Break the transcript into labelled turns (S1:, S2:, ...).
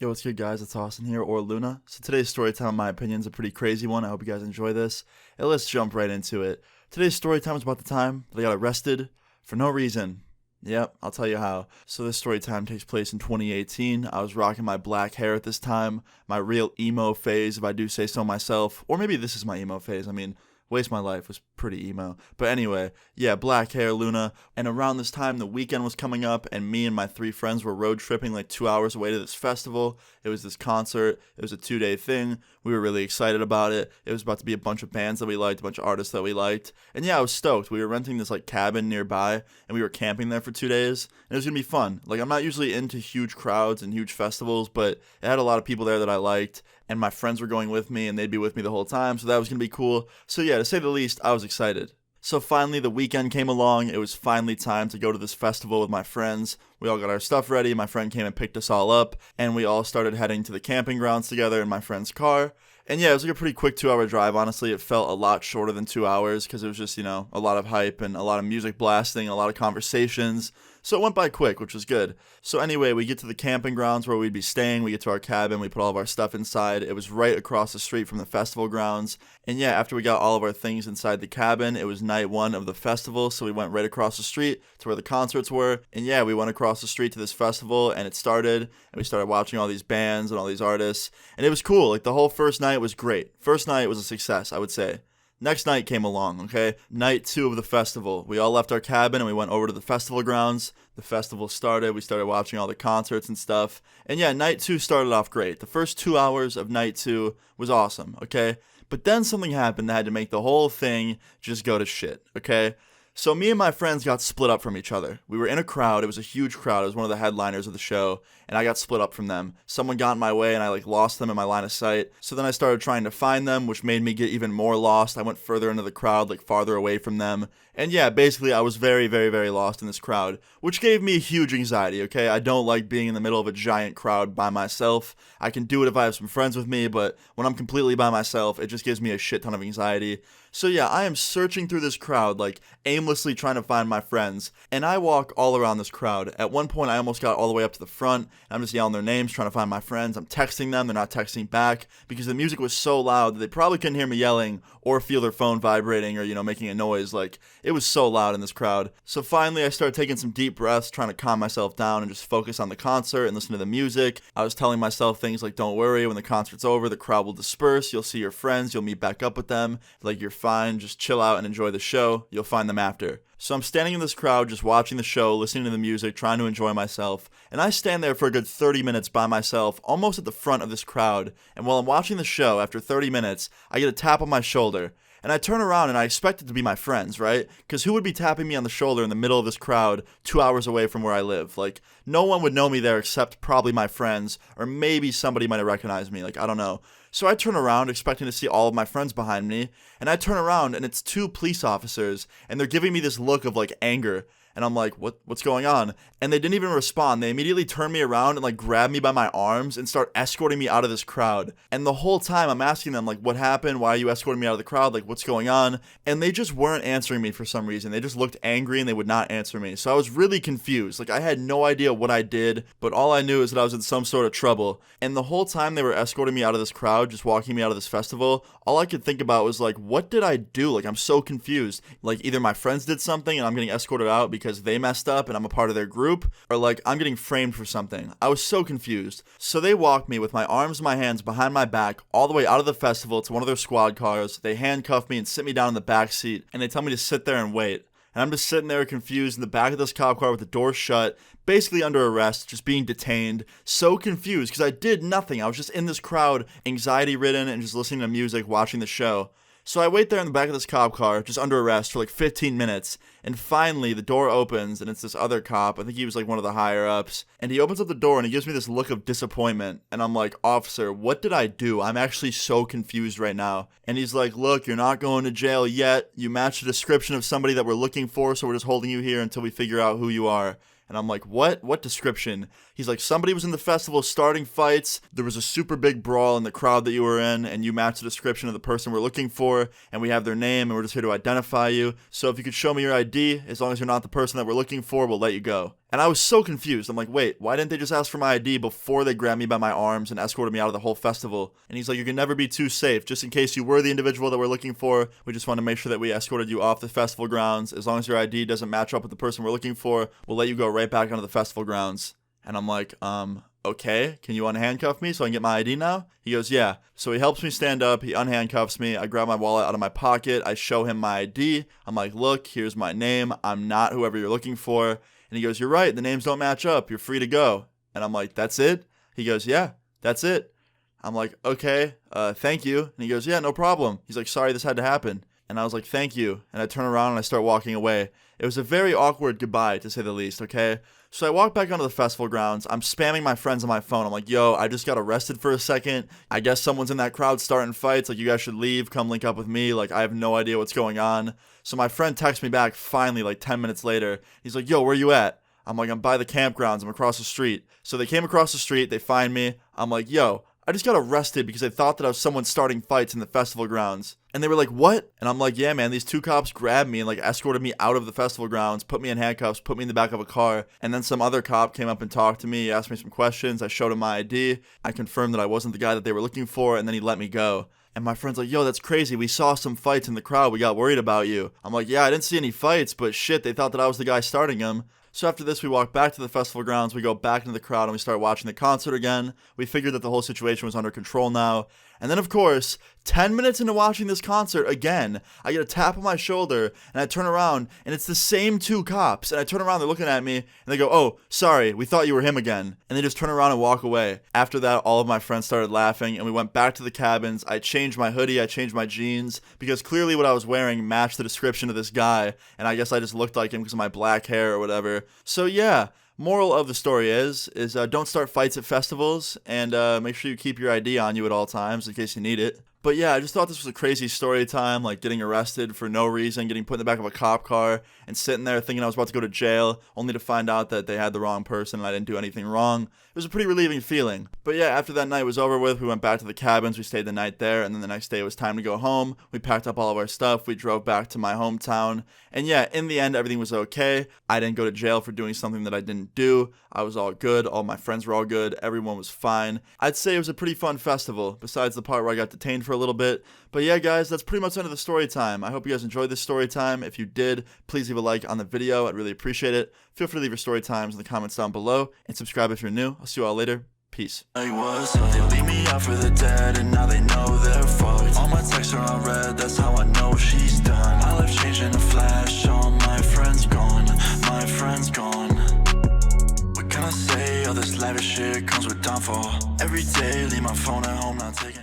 S1: Yo, what's good, guys? It's Austin here, or Luna. So today's story time, in my opinion, is a pretty crazy one. I hope you guys enjoy this. And let's jump right into it. Today's story time is about the time that I got arrested for no reason. Yep, I'll tell you how. So this story time takes place in 2018. I was rocking my black hair at this time, my real emo phase, if I do say so myself. Or maybe this is my emo phase. Waste My Life was pretty emo. But anyway, yeah, black hair, Luna. And around this time, the weekend was coming up, and me and my three friends were road tripping like 2 hours away to this festival. It was this concert. It was a 2-day thing. We were really excited about it. It was about to be a bunch of bands that we liked, a bunch of artists that we liked. And yeah, I was stoked. We were renting this like cabin nearby, and we were camping there for 2 days. And it was going to be fun. Like, I'm not usually into huge crowds and huge festivals, but it had a lot of people there that I liked. And my friends were going with me, and they'd be with me the whole time, so that was going to be cool. So yeah, to say the least, I was excited. So finally, the weekend came along. It was finally time to go to this festival with my friends. We all got our stuff ready. My friend came and picked us all up, and we all started heading to the camping grounds together in my friend's car. And yeah, it was like a pretty quick 2-hour drive, honestly. It felt a lot shorter than 2 hours because it was just, a lot of hype and a lot of music blasting, a lot of conversations. So it went by quick, which was good. So anyway, we get to the camping grounds where we'd be staying. We get to our cabin. We put all of our stuff inside. It was right across the street from the festival grounds. And yeah, after we got all of our things inside the cabin, it was night one of the festival. So we went right across the street to where the concerts were. And yeah, we went across the street to this festival, and it started. And we started watching all these bands and all these artists. And it was cool. Like, the whole first night was great. First night was a success, I would say. Next night came along, okay? Night 2 of the festival. We all left our cabin and we went over to the festival grounds. The festival started. We started watching all the concerts and stuff. And yeah, night 2 started off great. The first 2 hours of night 2 was awesome, okay? But then something happened that had to make the whole thing just go to shit, okay? So me and my friends got split up from each other. We were in a crowd. It was a huge crowd. It was one of the headliners of the show, and I got split up from them. Someone got in my way, and I lost them in my line of sight. So then I started trying to find them, which made me get even more lost. I went further into the crowd, farther away from them. And yeah, basically I was very, very, very lost in this crowd, which gave me huge anxiety, okay? I don't like being in the middle of a giant crowd by myself. I can do it if I have some friends with me, but when I'm completely by myself, it just gives me a shit ton of anxiety. So yeah, I am searching through this crowd, aimlessly trying to find my friends, and I walk all around this crowd. At one point, I almost got all the way up to the front, and I'm just yelling their names, trying to find my friends. I'm texting them, they're not texting back, because the music was so loud that they probably couldn't hear me yelling, or feel their phone vibrating, or, making a noise. It was so loud in this crowd. So finally, I started taking some deep breaths, trying to calm myself down, and just focus on the concert, and listen to the music. I was telling myself things like, don't worry, when the concert's over, the crowd will disperse, you'll see your friends, you'll meet back up with them, you're fine, just chill out and enjoy the show, you'll find them after. So I'm standing in this crowd, just watching the show, listening to the music, trying to enjoy myself, and I stand there for a good 30 minutes by myself, almost at the front of this crowd, and while I'm watching the show, after 30 minutes, I get a tap on my shoulder, and I turn around and I expect it to be my friends, right? Because who would be tapping me on the shoulder in the middle of this crowd 2 hours away from where I live? No one would know me there except probably my friends, or maybe somebody might have recognized me, I don't know. So I turn around expecting to see all of my friends behind me, and I turn around and it's 2 police officers, and they're giving me this look of anger. And I'm like, what's going on? And they didn't even respond. They immediately turned me around and grab me by my arms and start escorting me out of this crowd. And the whole time I'm asking them what happened? Why are you escorting me out of the crowd? What's going on? And they just weren't answering me for some reason. They just looked angry and they would not answer me. So I was really confused. I had no idea what I did, but all I knew is that I was in some sort of trouble. And the whole time they were escorting me out of this crowd, just walking me out of this festival, all I could think about was what did I do? I'm so confused. Either my friends did something and I'm getting escorted out because they messed up and I'm a part of their group, or I'm getting framed for something. I was so confused. So they walked me with my arms and my hands behind my back all the way out of the festival to one of their squad cars. They handcuffed me and sit me down in the back seat, and they tell me to sit there and wait. And I'm just sitting there confused in the back of this cop car with the door shut, basically under arrest, just being detained, so confused because I did nothing. I was just in this crowd, anxiety ridden, and just listening to music, watching the show. So I wait there in the back of this cop car, just under arrest for 15 minutes, and finally the door opens, and it's this other cop. I think he was one of the higher-ups, and he opens up the door, and he gives me this look of disappointment, and I'm like, officer, what did I do? I'm actually so confused right now. And he's like, look, you're not going to jail yet. You match the description of somebody that we're looking for, so we're just holding you here until we figure out who you are. And I'm like, what? What description? He's like, somebody was in the festival starting fights. There was a super big brawl in the crowd that you were in, and you matched the description of the person we're looking for, and we have their name, and we're just here to identify you. So if you could show me your ID, as long as you're not the person that we're looking for, we'll let you go. And I was so confused. I'm like, wait, why didn't they just ask for my ID before they grabbed me by my arms and escorted me out of the whole festival? And he's like, you can never be too safe. Just in case you were the individual that we're looking for, we just want to make sure that we escorted you off the festival grounds. As long as your ID doesn't match up with the person we're looking for, we'll let you go right back onto the festival grounds. And I'm like, okay, can you unhandcuff me so I can get my ID now? He goes, yeah. So he helps me stand up, he unhandcuffs me, I grab my wallet out of my pocket, I show him my ID. I'm like, look, here's my name, I'm not whoever you're looking for. And he goes, you're right, the names don't match up, you're free to go. And I'm like, that's it? He goes, yeah, that's it. I'm like, okay, thank you. And he goes, yeah, no problem. He's like, sorry this had to happen. And I was like, thank you. And I turn around and I start walking away. It was a very awkward goodbye, to say the least, okay? So I walk back onto the festival grounds. I'm spamming my friends on my phone. I'm like, yo, I just got arrested for a second. I guess someone's in that crowd starting fights. Like, you guys should leave. Come link up with me. Like, I have no idea what's going on. So my friend texts me back finally, like 10 minutes later. He's like, yo, where you at? I'm like, I'm by the campgrounds. I'm across the street. So they came across the street. They find me. I'm like, yo, I just got arrested because they thought that I was someone starting fights in the festival grounds. And they were like, what? And I'm like, yeah, man, these two cops grabbed me and like escorted me out of the festival grounds, put me in handcuffs, put me in the back of a car. And then some other cop came up and talked to me, asked me some questions. I showed him my ID. I confirmed that I wasn't the guy that they were looking for. And then he let me go. And my friend's like, yo, that's crazy. We saw some fights in the crowd. We got worried about you. I'm like, yeah, I didn't see any fights, but shit, they thought that I was the guy starting them. So after this, we walk back to the festival grounds, we go back into the crowd, and we start watching the concert again. We figured that the whole situation was under control now. And then, of course, 10 minutes into watching this concert again, I get a tap on my shoulder, and I turn around, and it's the same two cops. And I turn around, they're looking at me, and they go, oh, sorry, we thought you were him again. And they just turn around and walk away. After that, all of my friends started laughing, and we went back to the cabins. I changed my hoodie, I changed my jeans, because clearly what I was wearing matched the description of this guy, and I guess I just looked like him because of my black hair or whatever. So yeah. Moral of the story is don't start fights at festivals, and make sure you keep your ID on you at all times in case you need it. But yeah, I just thought this was a crazy story time, like getting arrested for no reason, getting put in the back of a cop car, and sitting there thinking I was about to go to jail, only to find out that they had the wrong person and I didn't do anything wrong. It was a pretty relieving feeling. But yeah, after that night was over with, we went back to the cabins, we stayed the night there, and then the next day it was time to go home. We packed up all of our stuff, we drove back to my hometown, and yeah, in the end, everything was okay. I didn't go to jail for doing something that I didn't do. I was all good, all my friends were all good, everyone was fine. I'd say it was a pretty fun festival, besides the part where I got detained for a little bit. But yeah, guys, that's pretty much the end of the story time. I hope you guys enjoyed this story time. If you did, please leave a like on the video. I'd really appreciate it. Feel free to leave your story times in the comments down below, and subscribe if you're new. I'll see you all later. Peace.
S2: They leave me out for the dead, and now they know they're fucked. All my texts are unread, that's how I know she's done. My life changed in a flash, all my friends gone, my friends gone. What can I say, all this lavish shit comes with downfall. Every day, leave my phone at home, not taking